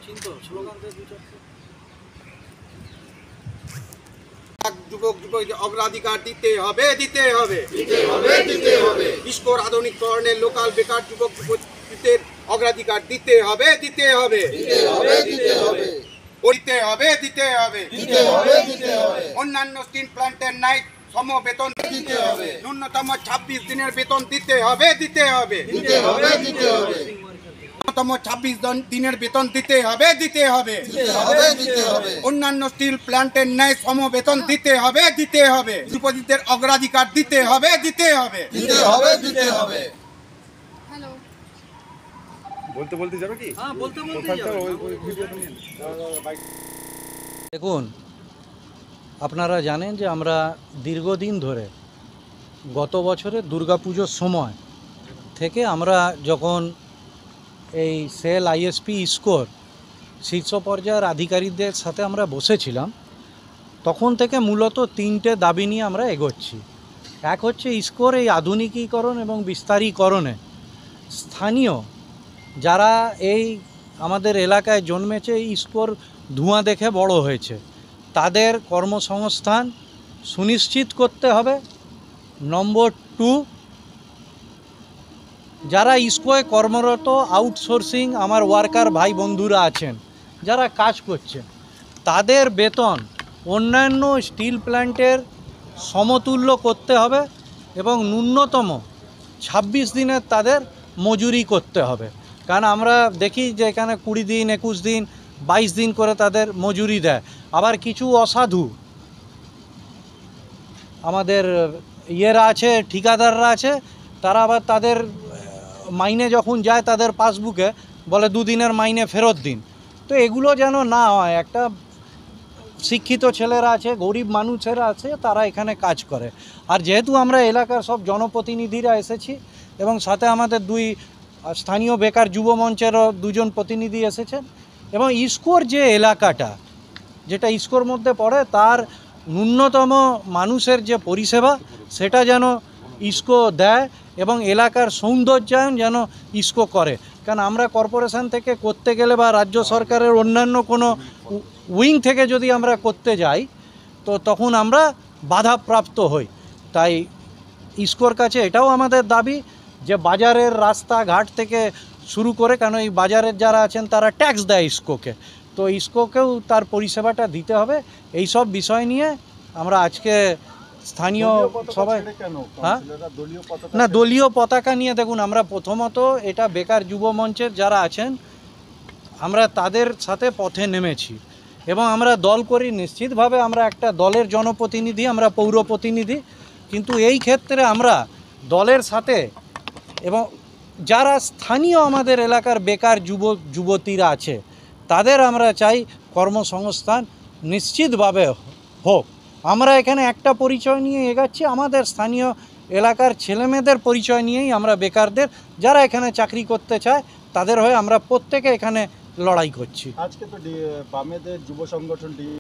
যুবক যুবতীদের অগ্রাধিকার দিতে হবে ইসকোর আধুনিকরণের লোকাল বেকার যুবক যুবতীদের অগ্রাধিকার দিতে হবে অন্যান্য স্টিল প্ল্যান্টের নাই সম বেতন দিতে হবে, ন্যূনতম 26 দিনের বেতন দিতে হবে ন্যূনতম 26 দিনের বেতন দিতে হবে অন্যান্য স্টিল প্ল্যান্টের ন্যায় সম বেতন দিতে হবে যুবতীদের অগ্রাধিকার দিতে হবে বলতে যাবে কি? দেখুন, আপনারা জানেন যে আমরা দীর্ঘদিন ধরে গত বছরের দুর্গাপুজোর সময় থেকে আমরা যখন এই সেল আইএসপি ইসকোর শীর্ষ পর্যায়ের আধিকারিকদের সাথে আমরা বসেছিলাম, তখন থেকে মূলত 3টে দাবি নিয়ে আমরা এগোচ্ছি। এক হচ্ছে ইসকোর এই আধুনিকীকরণ এবং বিস্তারীকরণে স্থানীয় যারা এই আমাদের এলাকায় জন্মেছে, ইসকোর ধোঁয়া দেখে বড় হয়েছে, তাদের কর্মসংস্থান সুনিশ্চিত করতে হবে। নম্বর 2, যারা ইসকোয় কর্মরত আউটসোর্সিং আমার ওয়ার্কার ভাই বন্ধুরা আছেন, যারা কাজ করছেন, তাদের বেতন অন্যান্য স্টিল প্ল্যান্টের সমতুল্য করতে হবে এবং ন্যূনতম 26 দিনের তাদের মজুরি করতে হবে। কারণ আমরা দেখি যে এখানে 20 দিন, 21 দিন, 22 দিন করে তাদের মজুরি দেয়। আবার কিছু অসাধু আমাদের ইয়েরা আছে, ঠিকাদাররা আছে, তারা আবার তাদের মাইনে যখন যায় তাদের পাসবুকে বলে 2 দিনের মাইনে ফেরত দিন। তো এগুলো যেন না হয়। একটা শিক্ষিত ছেলেরা আছে, গরিব মানুষেরা আছে, তারা এখানে কাজ করে। আর যেহেতু আমরা এলাকার সব জনপ্রতিনিধিরা এসেছি এবং সাথে আমাদের 2 স্থানীয় বেকার যুব মঞ্চেরও 2 জন প্রতিনিধি এসেছেন, এবং ইসকোর যে এলাকাটা যেটা ইসকোর মধ্যে পড়ে, তার ন্যূনতম মানুষের যে পরিষেবা সেটা যেন ইসকো দেয় এবং এলাকার সৌন্দর্যায়ন যেন ইসকো করে। কারণ আমরা কর্পোরেশন থেকে করতে গেলে বা রাজ্য সরকারের অন্যান্য কোনো উইং থেকে যদি আমরা করতে যাই তো তখন আমরা বাধাপ্রাপ্ত হই। তাই ইসকোর কাছে এটাও আমাদের দাবি যে বাজারের রাস্তাঘাট থেকে শুরু করে, কারণ এই বাজারের যারা আছেন তারা ট্যাক্স দেয় ইসকোকে, তো ইসকোকেও তার পরিষেবাটা দিতে হবে। এই সব বিষয় নিয়ে আমরা আজকে স্থানীয় সবাই না দলীয় পতাকা নিয়ে, দেখুন আমরা প্রথমত এটা বেকার যুব মঞ্চের যারা আছেন আমরা তাদের সাথে পথে নেমেছি এবং আমরা দল করি। নিশ্চিতভাবে আমরা একটা দলের জনপ্রতিনিধি, আমরা পৌর প্রতিনিধি, কিন্তু এই ক্ষেত্রে আমরা দলের সাথে এবং যারা স্থানীয় আমাদের এলাকার বেকার যুবতীরা আছে তাদের আমরা চাই কর্মসংস্থান নিশ্চিতভাবে হোক। আমরা এখানে একটা পরিচয় নিয়ে এগাচ্ছি, আমাদের স্থানীয় এলাকার ছেলেমেয়েদের পরিচয় নিয়েই আমরা বেকারদের যারা এখানে চাকরি করতে চায় তাদের হয়ে আমরা প্রত্যেকে এখানে লড়াই করছি। আজকে তো বামেদের যুব সংগঠন